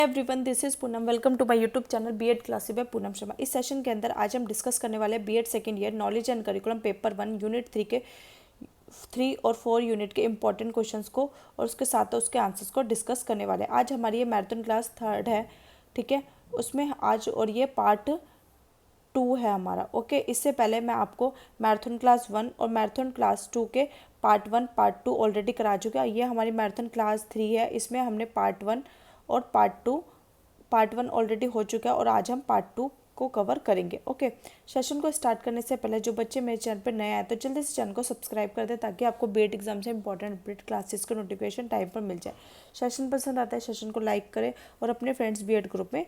Everyone, this is Poonam. Welcome to my YouTube channel BEd classes by Poonam Sharma. इस session के अंदर आज हम डिस्कस करने वाले हैं BEd second year knowledge and curriculum paper 1 unit 3 के 3 और 4 यूनिट के इंपॉर्टेंट क्वेश्चंस को और उसके साथ उसके आंसर्स को डिस्कस करने वाले हैं। आज हमारी ये मैराथन क्लास 3rd है, ठीक है। उसमें आज और ये पार्ट 2 है हमारा। ओके, इससे पहले मैं आपको मैराथन क्लास 1 और मैराथन क्लास 2 के पार्ट 1 पार्ट 2 ऑलरेडी करा चुका। ये हमारी मैराथन क्लास 3 है, इसमें हमने पार्ट 1 और पार्ट 1 ऑलरेडी हो चुका है और आज हम पार्ट 2 को कवर करेंगे। ओके, सेशन को स्टार्ट करने से पहले जो बच्चे मेरे चैनल पर नए आए तो जल्दी से चैनल को सब्सक्राइब कर दे ताकि आपको बीएड एग्जाम से इंपॉर्टेंट अपडेट क्लासेस का नोटिफिकेशन टाइम पर मिल जाए। सेशन पसंद आता है सेशन को लाइक करें और अपने फ्रेंड्स बीएड ग्रुप में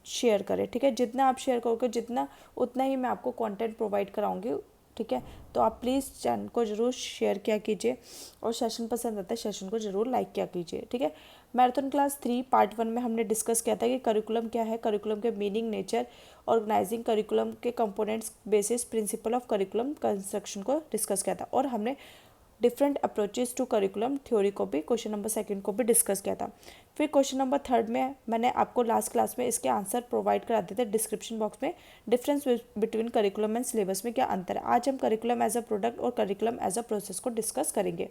शेयर करें, ठीक है। जितना आप शेयर करोगे उतना ही मैं आपको कंटेंट प्रोवाइड कराऊंगी, ठीक है। तो आप प्लीज़ चैनल को ज़रूर शेयर किया कीजिए और सेशन पसंद आता है सेशन को ज़रूर लाइक किया कीजिए, ठीक है। मैराथन क्लास 3 पार्ट 1 में हमने डिस्कस किया था कि करिकुलम क्या है, करिकुलम के मीनिंग, नेचर, ऑर्गेनाइजिंग करिकुलम के components, basis, principle of curriculum construction को डिस्कस किया था और हमने different approaches to curriculum theory को भी क्वेश्चन नंबर 2 को भी डिस्कस किया था। फिर क्वेश्चन नंबर 3 में मैंने आपको लास्ट क्लास में इसके आंसर प्रोवाइड करा दिए थे डिस्क्रिप्शन बॉक्स में। Difference between curriculum and syllabus में क्या अंतर है। आज हम करिकुलम एज अ प्रोडक्ट और करिकुलम एज अ प्रोसेस को डिस्कस करेंगे।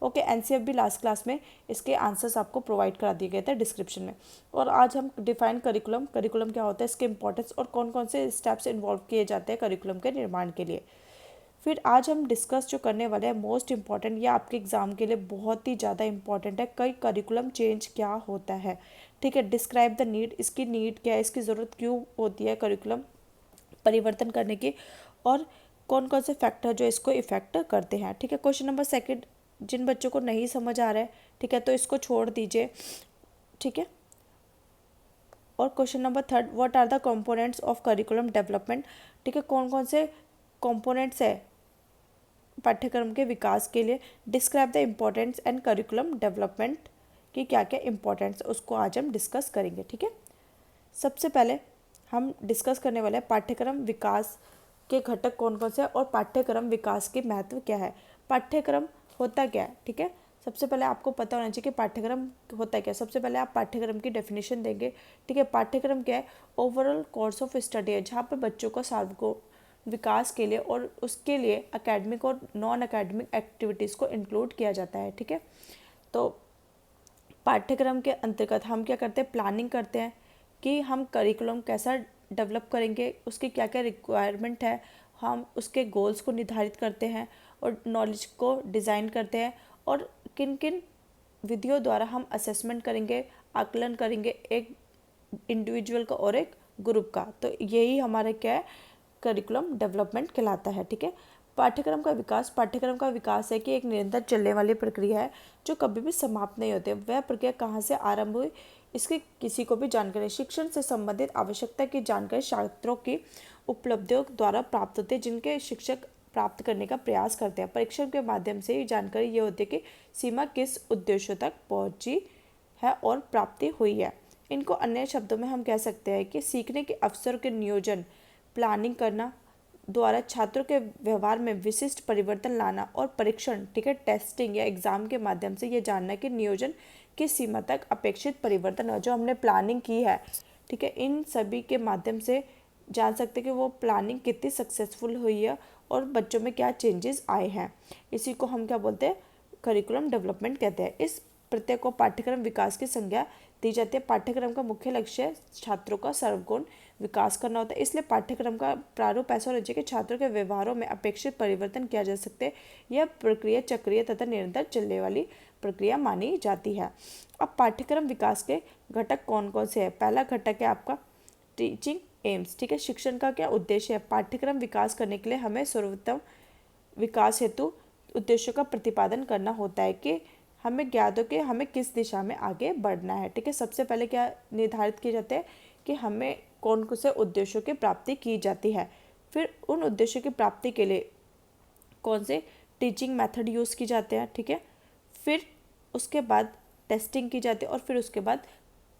ओके, एनसीएफ भी लास्ट क्लास में इसके आंसर्स आपको प्रोवाइड करा दिए गए थे डिस्क्रिप्शन में। और आज हम डिफाइन करिकुलम क्या होता है, इसके इंपॉर्टेंस और कौन कौन से स्टेप्स इन्वॉल्व किए जाते हैं करिकुलम के निर्माण के लिए। फिर आज हम डिस्कस जो करने वाले हैं मोस्ट इम्पॉर्टेंट, या आपके एग्जाम के लिए बहुत ही ज़्यादा इंपॉर्टेंट है, कई करिकुलम चेंज क्या होता है, ठीक है। डिस्क्राइब द नीड, इसकी नीड क्या है, इसकी ज़रूरत क्यों होती है करिकुलम परिवर्तन करने की, और कौन कौन से फैक्टर जो इसको इफेक्ट करते हैं, ठीक है। क्वेश्चन नंबर 2 जिन बच्चों को नहीं समझ आ रहा है, ठीक है, तो इसको छोड़ दीजिए, ठीक है। और question number 3 what are the components of curriculum development, ठीक है, कौन कौन से कंपोनेंट्स है पाठ्यक्रम के विकास के लिए। Describe the importance and curriculum development की क्या क्या इंपॉर्टेंस, उसको आज हम डिस्कस करेंगे, ठीक है। सबसे पहले हम डिस्कस करने वाले हैं पाठ्यक्रम विकास के घटक कौन कौन से और पाठ्यक्रम विकास के महत्व क्या है। पाठ्यक्रम होता क्या है, ठीक है। सबसे पहले आपको पता होना चाहिए कि पाठ्यक्रम होता है क्या। सबसे पहले आप पाठ्यक्रम की डेफिनेशन देंगे, ठीक है। पाठ्यक्रम क्या है, ओवरऑल कोर्स ऑफ स्टडी है जहाँ पर बच्चों का विकास के लिए और उसके लिए एकेडमिक और नॉन एकेडमिक एक्टिविटीज़ को इंक्लूड किया जाता है, ठीक है। तो पाठ्यक्रम के अंतर्गत हम क्या करते हैं, प्लानिंग करते हैं कि हम करिकुलम कैसा डेवलप करेंगे, उसकी क्या क्या रिक्वायरमेंट है, हम उसके गोल्स को निर्धारित करते हैं और नॉलेज को डिज़ाइन करते हैं और किन किन विधियों द्वारा हम असेसमेंट करेंगे, आकलन करेंगे एक इंडिविजुअल का और एक ग्रुप का। तो यही हमारा क्या है, करिकुलम डेवलपमेंट कहलाता है, ठीक है। पाठ्यक्रम का विकास है कि एक निरंतर चलने वाली प्रक्रिया है जो कभी भी समाप्त नहीं होती। वह प्रक्रिया कहाँ से आरंभ हुई, इसकी किसी को भी जानकारी। शिक्षण से संबंधित आवश्यकता की जानकारी छात्रों की उपलब्धियों द्वारा प्राप्त होती है जिनके शिक्षक प्राप्त करने का प्रयास करते हैं। परीक्षण के माध्यम से ये जानकारी ये होती है कि सीमा किस उद्देश्यों तक पहुँची है और प्राप्ति हुई है। इनको अन्य शब्दों में हम कह सकते हैं कि सीखने के अवसर के नियोजन, प्लानिंग करना द्वारा छात्रों के व्यवहार में विशिष्ट परिवर्तन लाना और परीक्षण, ठीक है, टेस्टिंग या एग्जाम के माध्यम से ये जानना कि नियोजन किस सीमा तक अपेक्षित परिवर्तन हो। जो हमने प्लानिंग की है, ठीक है, इन सभी के माध्यम से जान सकते हैं कि वो प्लानिंग कितनी सक्सेसफुल हुई है और बच्चों में क्या चेंजेस आए हैं। इसी को हम क्या बोलते हैं, करिकुलम डेवलपमेंट कहते हैं। इस प्रत्यय को पाठ्यक्रम विकास की संज्ञा दी जाती है। पाठ्यक्रम का मुख्य लक्ष्य छात्रों का सर्वगुण विकास करना होता है, इसलिए पाठ्यक्रम का प्रारूप ऐसा होना चाहिए कि छात्रों के व्यवहारों में अपेक्षित परिवर्तन किया जा सकते हैं। यह प्रक्रिया चक्रीय तथा निरंतर चलने वाली प्रक्रिया मानी जाती है। अब पाठ्यक्रम विकास के घटक कौन कौन से हैं। पहला घटक है आपका टीचिंग एम्स, ठीक है, शिक्षण का क्या उद्देश्य है। पाठ्यक्रम विकास करने के लिए हमें सर्वोत्तम विकास हेतु उद्देश्यों का प्रतिपादन करना होता है कि हमें ज्ञात हो कि हमें किस दिशा में आगे बढ़ना है, ठीक है। सबसे पहले क्या निर्धारित किए जाते हैं कि हमें कौन से उद्देश्यों की प्राप्ति की जाती है। फिर उन उद्देश्यों की प्राप्ति के लिए कौन से टीचिंग मेथड यूज़ की जाते हैं, ठीक है। फिर उसके बाद टेस्टिंग की जाती है और फिर उसके बाद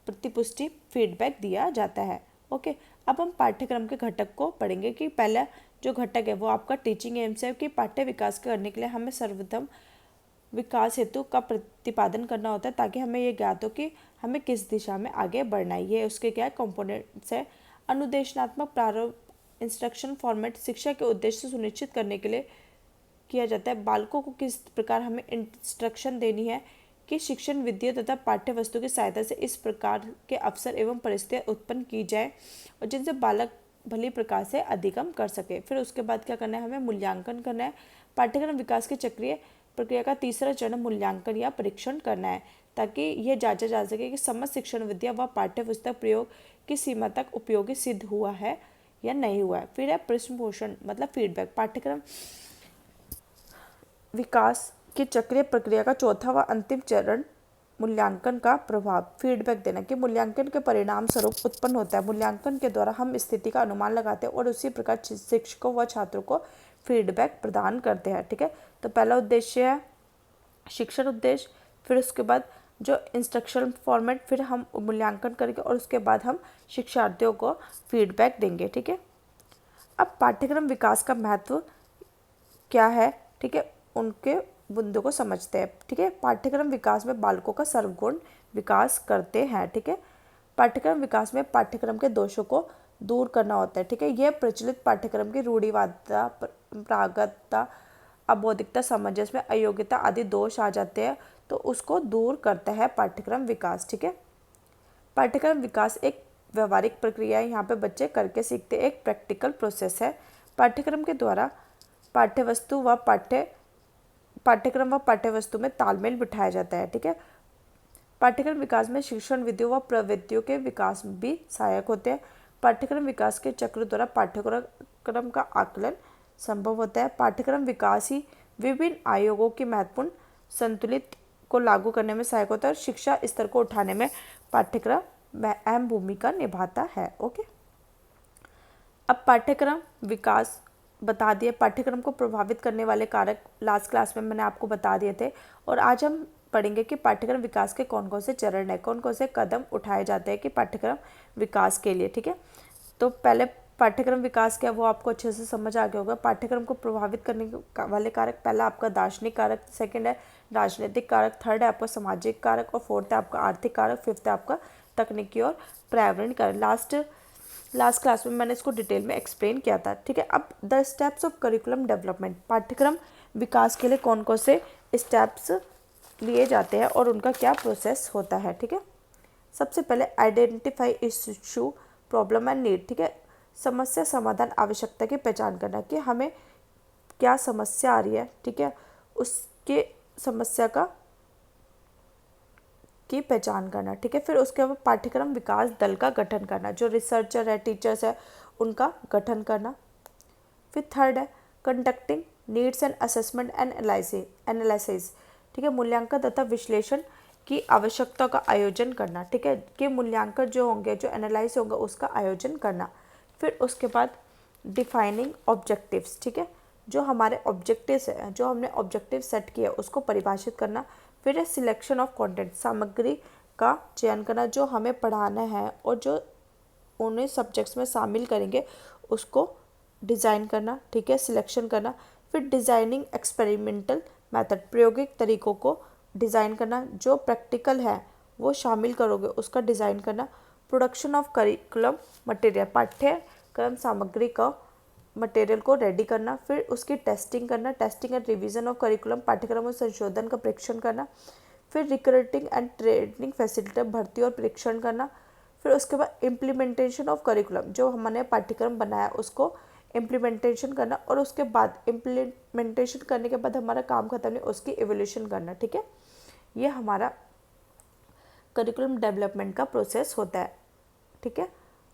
प्रतिपुष्टि फीडबैक दिया जाता है। ओके, अब हम पाठ्यक्रम के घटक को पढ़ेंगे कि पहला जो घटक है वो आपका टीचिंग एम्स है कि पाठ्य विकास करने के लिए हमें सर्वप्रथम विकास हेतु का प्रतिपादन करना होता है ताकि हमें ये ज्ञात हो कि हमें किस दिशा में आगे बढ़ना है। ये उसके क्या कंपोनेंट्स है। अनुदेशनात्मक प्रारूप इंस्ट्रक्शन फॉर्मेट शिक्षा के उद्देश्य सुनिश्चित करने के लिए किया जाता है। बालकों को किस प्रकार हमें इंस्ट्रक्शन देनी है कि शिक्षण विधियों तथा पाठ्य वस्तु की सहायता से इस प्रकार के अवसर एवं परिस्थितियाँ उत्पन्न की जाए और जिनसे बालक भली प्रकार से अधिगम कर सके। फिर उसके बाद क्या करना है, हमें मूल्यांकन करना है। पाठ्यक्रम विकास की चक्रीय प्रक्रिया का तीसरा चरण मूल्यांकन या परीक्षण करना है ताकि यह जांचा जा सके कि समस्त शिक्षण विद्या व पाठ्य पुस्तक प्रयोग की सीमा तक उपयोगी सिद्ध हुआ है या नहीं हुआ है। फिर है प्रश्न पोषण मतलब फीडबैक। पाठ्यक्रम विकास की चक्रीय प्रक्रिया का चौथा व अंतिम चरण मूल्यांकन का प्रभाव। फीडबैक देना कि मूल्यांकन के परिणाम स्वरूप उत्पन्न होता है। मूल्यांकन के द्वारा हम स्थिति का अनुमान लगाते हैं और उसी प्रकार शिक्षकों व छात्रों को फीडबैक प्रदान करते हैं। ठीक है, तो पहला उद्देश्य है शिक्षण उद्देश्य, फिर उसके बाद जो इंस्ट्रक्शन फॉर्मेट, फिर हम मूल्यांकन करेंगे और उसके बाद हम शिक्षार्थियों को फीडबैक देंगे। ठीक है, अब पाठ्यक्रम विकास का महत्व क्या है, ठीक है, उनके बिंदु को समझते हैं। ठीक है, पाठ्यक्रम विकास में बालकों का सर्वगुण विकास करते हैं। ठीक है, पाठ्यक्रम विकास में पाठ्यक्रम के दोषों को दूर करना होता है। ठीक है, यह प्रचलित पाठ्यक्रम की रूढ़िवादिता, परंपरागतता, अबौधिकता, सामंजस्य में अयोग्यता आदि दोष आ जाते हैं तो उसको दूर करता है पाठ्यक्रम विकास। ठीक है, पाठ्यक्रम विकास एक व्यवहारिक प्रक्रिया है। यहाँ पे बच्चे करके सीखते, एक प्रैक्टिकल प्रोसेस है। पाठ्यक्रम के द्वारा पाठ्यक्रम व पाठ्यवस्तु में तालमेल बिठाया जाता है। ठीक है, पाठ्यक्रम विकास में शिक्षण विधियों व प्रवृत्तियों के विकास भी सहायक होते हैं। पाठ्यक्रम विकास के चक्र द्वारा पाठ्यक्रम का आकलन संभव होता है। पाठ्यक्रम विकास ही विभिन्न आयोगों की महत्वपूर्ण संतुलित को लागू करने में सहायक होता है और शिक्षा स्तर को उठाने में पाठ्यक्रम में अहम भूमिका निभाता है। ओके, अब पाठ्यक्रम विकास बता दिए। पाठ्यक्रम को प्रभावित करने वाले कारक लास्ट क्लास में मैंने आपको बता दिए थे और आज हम पढ़ेंगे कि पाठ्यक्रम विकास के कौन कौन से चरण है, कौन कौन से कदम उठाए जाते हैं कि पाठ्यक्रम विकास के लिए। ठीक है, तो पहले पाठ्यक्रम विकास क्या वो आपको अच्छे से समझ आ गया होगा। पाठ्यक्रम को प्रभावित करने वाले कारक, पहला आपका दार्शनिक कारक, सेकंड है राजनीतिक कारक, थर्ड है आपका सामाजिक कारक और फोर्थ है आपका आर्थिक कारक, फिफ्थ है आपका तकनीकी और पर्यावरणीय कारक। लास्ट क्लास में मैंने इसको डिटेल में एक्सप्लेन किया था। ठीक है, अब the steps of curriculum development, पाठ्यक्रम विकास के लिए कौन कौन से स्टेप्स लिए जाते हैं और उनका क्या प्रोसेस होता है। ठीक है, सबसे पहले identify issue, problem and need. ठीक है, समस्या, समाधान, आवश्यकता की पहचान करना कि हमें क्या समस्या आ रही है। ठीक है, उसके समस्या की पहचान करना। ठीक है, फिर उसके बाद पाठ्यक्रम विकास दल का गठन करना, जो रिसर्चर है, टीचर्स है, उनका गठन करना। फिर थर्ड है conducting needs and assessment and analysis. ठीक है, मूल्यांकन तथा विश्लेषण की आवश्यकता का आयोजन करना। ठीक है, कि मूल्यांकन जो होंगे, जो एनालाइज होगा, उसका आयोजन करना। फिर उसके बाद डिफाइनिंग ऑब्जेक्टिव्स। ठीक है, जो हमारे ऑब्जेक्टिव्स है, जो हमने ऑब्जेक्टिव सेट किया उसको परिभाषित करना। फिर है सिलेक्शन ऑफ कंटेंट, सामग्री का चयन करना, जो हमें पढ़ाना है और जो उन्हें सब्जेक्ट्स में शामिल करेंगे उसको डिज़ाइन करना। ठीक है, सिलेक्शन करना। फिर डिज़ाइनिंग एक्सपेरिमेंटल मेथड, प्रायोगिक तरीकों को डिज़ाइन करना, जो प्रैक्टिकल है वो शामिल करोगे उसका डिज़ाइन करना। प्रोडक्शन ऑफ करिकुलम मटेरियल, पाठ्यक्रम सामग्री का मटेरियल को रेडी करना। फिर उसकी टेस्टिंग करना, testing and revision of curriculum, पाठ्यक्रम और संशोधन का परीक्षण करना। फिर रिक्रूटिंग एंड ट्रेनिंग फैसिलिटी, भर्ती और परीक्षण करना। फिर उसके बाद इम्प्लीमेंटेशन ऑफ करिकुलम, जो हमने पाठ्यक्रम बनाया उसको इम्प्लीमेंटेशन करना और उसके बाद इम्प्लीमेंटेशन करने के बाद हमारा काम खत्म नहीं, उसकी एवोल्यूशन करना। ठीक है, ये हमारा करिकुलम डेवलपमेंट का प्रोसेस होता है। ठीक है,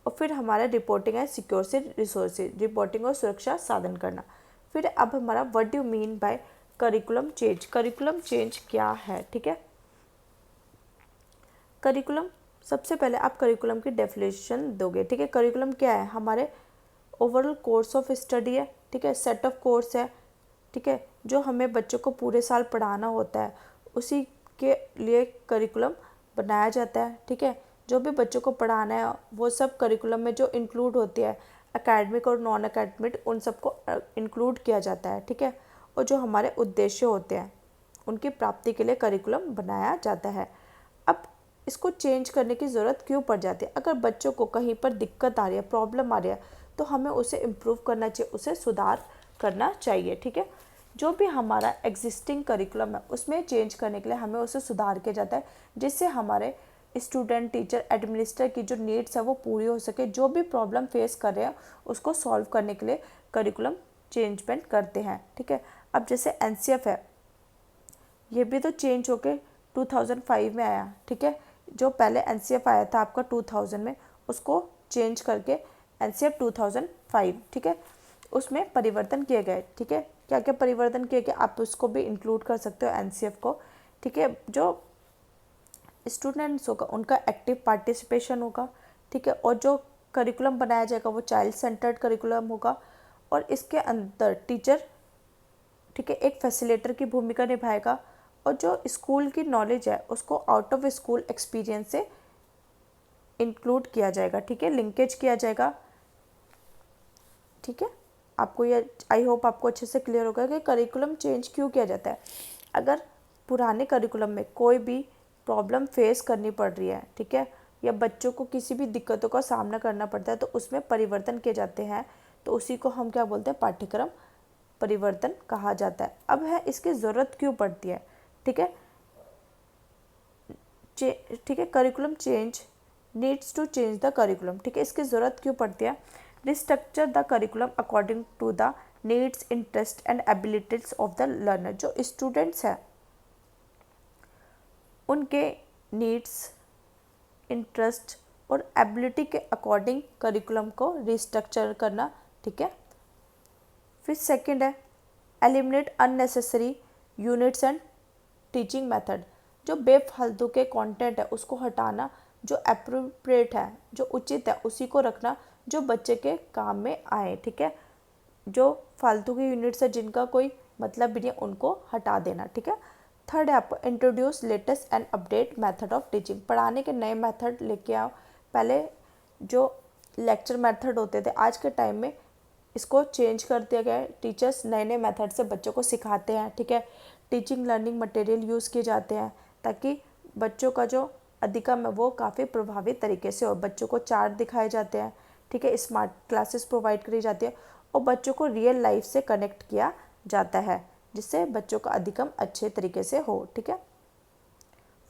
और फिर हमारा रिपोर्टिंग है सिक्योर से रिसोर्सेज, रिपोर्टिंग और सुरक्षा साधन करना। फिर अब हमारा what do mean by curriculum change, curriculum change क्या है। ठीक है, करिकुलम, सबसे पहले आप करिकुलम की डेफिनेशन दोगे। ठीक है, करिकुलम क्या है, हमारे ओवरऑल कोर्स ऑफ स्टडी है। ठीक है, सेट ऑफ कोर्स है। ठीक है, जो हमें बच्चों को पूरे साल पढ़ाना होता है उसी के लिए करिकुलम बनाया जाता है। ठीक है, जो भी बच्चों को पढ़ाना है वो सब करिकुलम में जो इंक्लूड होती है, एकेडमिक और नॉन एकेडमिक, उन सबको इंक्लूड किया जाता है। ठीक है, और जो हमारे उद्देश्य होते हैं उनकी प्राप्ति के लिए करिकुलम बनाया जाता है। अब इसको चेंज करने की ज़रूरत क्यों पड़ जाती है? अगर बच्चों को कहीं पर दिक्कत आ रही है, प्रॉब्लम आ रही है, तो हमें उसे इम्प्रूव करना चाहिए, उसे सुधार करना चाहिए। ठीक है, जो भी हमारा एग्जिस्टिंग करिकुलम है उसमें चेंज करने के लिए हमें उसे सुधार किया जाता है, जिससे हमारे स्टूडेंट, टीचर, एडमिनिस्ट्रेटर की जो नीड्स है वो पूरी हो सके। जो भी प्रॉब्लम फेस कर रहे हैं उसको सॉल्व करने के लिए करिकुलम चेंजमेंट करते हैं। ठीक है, अब जैसे एनसीएफ है, ये भी तो चेंज होके 2005 में आया। ठीक है, जो पहले एनसीएफ आया था आपका 2000 में, उसको चेंज करके एनसीएफ 2005, ठीक है, उसमें परिवर्तन किए गए। ठीक है, क्या क्या परिवर्तन किए गए आप उसको भी इंक्लूड कर सकते हो एनसीएफ को। ठीक है, जो स्टूडेंट्स होगा उनका एक्टिव पार्टिसिपेशन होगा। ठीक है, और जो करिकुलम बनाया जाएगा वो चाइल्ड सेंटर्ड करिकुलम होगा, और इसके अंदर टीचर, ठीक है, एक फैसिलिटेटर की भूमिका निभाएगा, और जो स्कूल की नॉलेज है उसको आउट ऑफ स्कूल एक्सपीरियंस से इंक्लूड किया जाएगा। ठीक है, लिंकेज किया जाएगा। ठीक है, आपको ये आई होप आपको अच्छे से क्लियर होगा कि करिकुलम चेंज क्यों किया जाता है। अगर पुराने करिकुलम में कोई भी प्रॉब्लम फेस करनी पड़ रही है, ठीक है, या बच्चों को किसी भी दिक्कतों का सामना करना पड़ता है, तो उसमें परिवर्तन किए जाते हैं, तो उसी को हम क्या बोलते हैं? पाठ्यक्रम परिवर्तन कहा जाता है। अब है इसकी ज़रूरत क्यों पड़ती है? ठीक है, ठीक है, curriculum change needs to change the curriculum. ठीक है, इसकी ज़रूरत क्यों पड़ती है? Restructure the curriculum according to the needs, interest and abilities of the learner. जो स्टूडेंट्स हैं उनके नीड्स, इंटरेस्ट और एबिलिटी के अकॉर्डिंग करिकुलम को रिस्ट्रक्चर करना। ठीक है, फिर सेकंड है eliminate unnecessary units and teaching method. जो बेफालतू के कंटेंट है उसको हटाना, जो एप्रोप्रिएट है, जो उचित है उसी को रखना, जो बच्चे के काम में आए। ठीक है, जो फालतू की यूनिट्स है जिनका कोई मतलब भी नहीं उनको हटा देना। ठीक है, थर्ड है आपको introduce latest and update method of teaching. पढ़ाने के नए मेथड लेके आओ। पहले जो लेक्चर मेथड होते थे, आज के टाइम में इसको चेंज कर दिया गया है। टीचर्स नए नए मेथड से बच्चों को सिखाते हैं। ठीक है, टीचिंग लर्निंग मटेरियल यूज़ किए जाते हैं ताकि बच्चों का जो अधिगम है वो काफ़ी प्रभावी तरीके से हो। बच्चों को चार्ट दिखाए जाते हैं। ठीक है, स्मार्ट क्लासेस प्रोवाइड करी जाती है, और बच्चों को रियल लाइफ से कनेक्ट किया जाता है, जिससे बच्चों का अधिगम अच्छे तरीके से हो। ठीक है,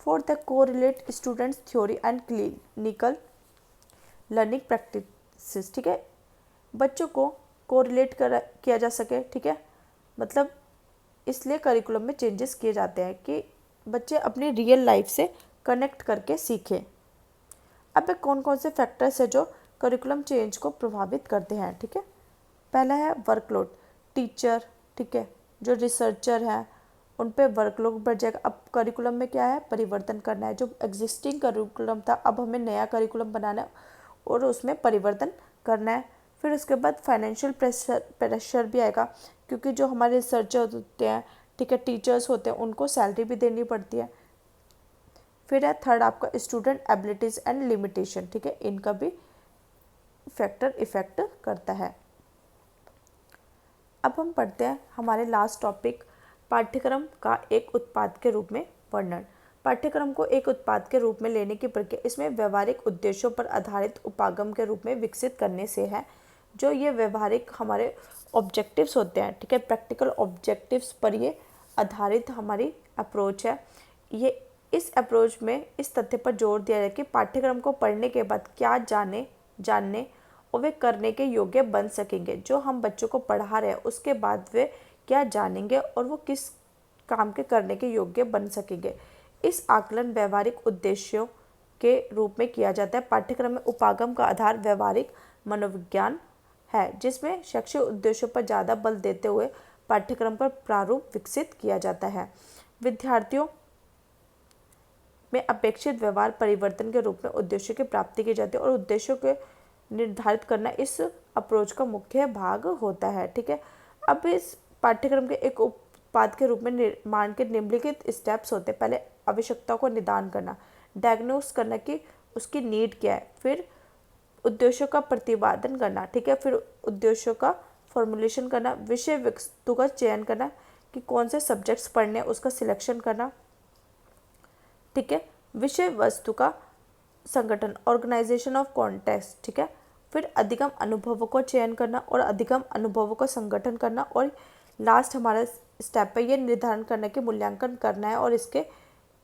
fourth the correlate students theory and clinical learning practices. ठीक है, बच्चों को कोरिलेट किया जा सके। ठीक है, मतलब इसलिए करिकुलम में चेंजेस किए जाते हैं कि बच्चे अपनी रियल लाइफ से कनेक्ट करके सीखें। अब कौन कौन से फैक्टर्स है जो करिकुलम चेंज को प्रभावित करते हैं? ठीक है, पहला है वर्कलोड। टीचर, ठीक है, जो रिसर्चर हैं उन पे वर्कलोड बढ़ जाएगा। अब करिकुलम में क्या है? परिवर्तन करना है। जो एग्जिस्टिंग करिकुलम था अब हमें नया करिकुलम बनाना है और उसमें परिवर्तन करना है। फिर उसके बाद फाइनेंशियल प्रेशर भी आएगा, क्योंकि जो हमारे रिसर्चर होते हैं, ठीक है, टीचर्स होते हैं, उनको सैलरी भी देनी पड़ती है। फिर है थर्ड आपका स्टूडेंट एबिलिटीज़ एंड लिमिटेशन। ठीक है, इनका भी फैक्टर इफेक्ट करता है। अब हम पढ़ते हैं हमारे लास्ट टॉपिक, पाठ्यक्रम का एक उत्पाद के रूप में वर्णन। पाठ्यक्रम को एक उत्पाद के रूप में लेने की प्रक्रिया इसमें व्यवहारिक उद्देश्यों पर आधारित उपागम के रूप में विकसित करने से है। जो ये व्यवहारिक हमारे ऑब्जेक्टिव्स होते हैं, ठीक है, प्रैक्टिकल ऑब्जेक्टिव्स पर ये आधारित हमारी अप्रोच है। ये इस अप्रोच में इस तथ्य पर जोर दिया जाए कि पाठ्यक्रम को पढ़ने के बाद क्या जानने और वे करने के योग्य बन सकेंगे। जो हम बच्चों को पढ़ा रहे हैं उसके बाद वे क्या जानेंगे और वो किस काम के करने के योग्य बन सकेंगे। इस आकलन व्यवहारिक उद्देश्यों के रूप में किया जाता है। पाठ्यक्रम में उपागम का आधार व्यवहारिक मनोविज्ञान है, जिसमें शैक्षिक उद्देश्यों पर ज़्यादा बल देते हुए पाठ्यक्रम पर प्रारूप विकसित किया जाता है। विद्यार्थियों में अपेक्षित व्यवहार परिवर्तन के रूप में उद्देश्यों की प्राप्ति की जाती है, और उद्देश्यों के निर्धारित करना इस अप्रोच का मुख्य भाग होता है। ठीक है, अब इस पाठ्यक्रम के एक उत्पाद के रूप में निर्माण के निम्नलिखित स्टेप्स होते हैं। पहले आवश्यकताओं को निदान करना, डायग्नोस करना कि उसकी नीड क्या है। फिर उद्देश्यों का प्रतिपादन करना, ठीक है, फिर उद्देश्यों का फॉर्मुलेशन करना, विषय वस्तु का चयन करना कि कौन से सब्जेक्ट्स पढ़ने उसका सिलेक्शन करना, ठीक है। विषय वस्तु का संगठन, ऑर्गेनाइजेशन ऑफ कॉन्टेक्स्ट, ठीक है। फिर अधिगम अनुभवों को चयन करना और अधिगम अनुभवों का संगठन करना, और लास्ट हमारा स्टेप है ये निर्धारण करना कि मूल्यांकन करना है और इसके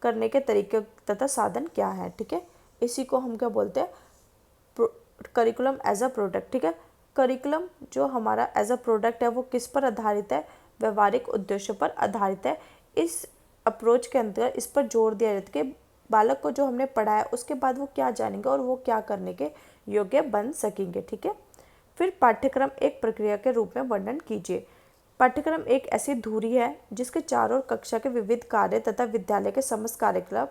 करने के तरीके तथा साधन क्या है, ठीक है। इसी को हम क्या बोलते हैं, करिकुलम एज अ प्रोडक्ट, ठीक है। करिकुलम जो हमारा एज अ प्रोडक्ट है वो किस पर आधारित है, व्यवहारिक उद्देश्यों पर आधारित है। इस अप्रोच के अंदर इस पर जोर दिया जाता है कि बालक को जो हमने पढ़ाया उसके बाद वो क्या जानेंगे और वो क्या करने के योग्य बन सकेंगे, ठीक है। फिर पाठ्यक्रम एक प्रक्रिया के रूप में वर्णन कीजिए। पाठ्यक्रम एक ऐसी धुरी है जिसके चारों ओर कक्षा के विविध कार्य तथा विद्यालय के समस्त कार्यक्रम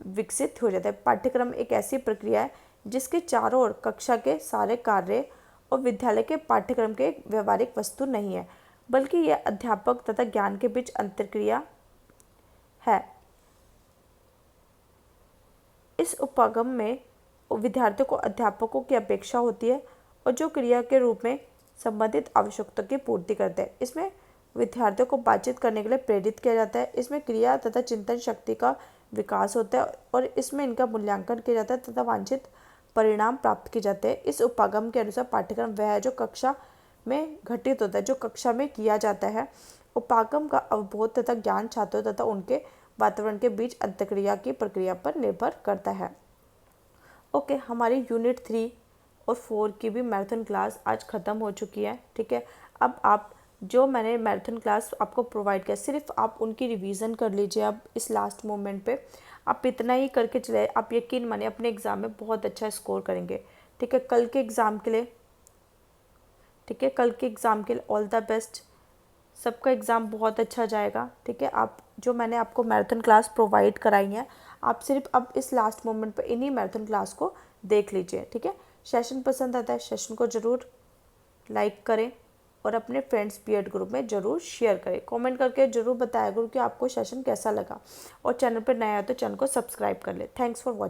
विकसित हो जाते हैं। पाठ्यक्रम एक ऐसी प्रक्रिया है जिसके चारों ओर कक्षा के सारे कार्य और विद्यालय के पाठ्यक्रम के एक व्यवहारिक वस्तु नहीं है, बल्कि यह अध्यापक तथा ज्ञान के बीच अंतर्क्रिया है। इस उपागम में विद्यार्थियों को अध्यापकों की अपेक्षा होती है और जो क्रिया के रूप में संबंधित आवश्यकता की पूर्ति करते हैं। इसमें विद्यार्थियों को बातचीत करने के लिए प्रेरित किया जाता है। इसमें क्रिया तथा चिंतन शक्ति का विकास होता है और इसमें इनका मूल्यांकन किया जाता है तथा वांछित परिणाम प्राप्त किए जाते हैं। इस उपागम के अनुसार पाठ्यक्रम वह है जो कक्षा में घटित होता है, जो कक्षा में किया जाता है। उपागम का अवबोध तथा ज्ञान छात्रों तथा उनके वातावरण के बीच अंतःक्रिया की प्रक्रिया पर निर्भर करता है। ओके, हमारी यूनिट 3 और 4 की भी मैराथन क्लास आज ख़त्म हो चुकी है, ठीक है। अब आप जो मैंने मैराथन क्लास आपको प्रोवाइड किया सिर्फ आप उनकी रिवीजन कर लीजिए। अब इस लास्ट मोमेंट पे आप इतना ही करके चले, आप यकीन माने अपने एग्ज़ाम में बहुत अच्छा स्कोर करेंगे, ठीक है। कल के एग्ज़ाम के लिए, ठीक है, कल के एग्ज़ाम के लिए ऑल द बेस्ट। सबका एग्ज़ाम बहुत अच्छा जाएगा, ठीक है। आप जो मैंने आपको मैराथन क्लास प्रोवाइड कराई है, आप सिर्फ अब इस लास्ट मोमेंट पर इन्हीं मैराथन क्लास को देख लीजिए, ठीक है। सेशन पसंद आता है, सेशन को ज़रूर लाइक करें और अपने फ्रेंड्स बीएड ग्रुप में ज़रूर शेयर करें। कमेंट करके ज़रूर बताया करो कि आपको सेशन कैसा लगा, और चैनल पर नया है तो चैनल को सब्सक्राइब कर ले। Thanks for watching.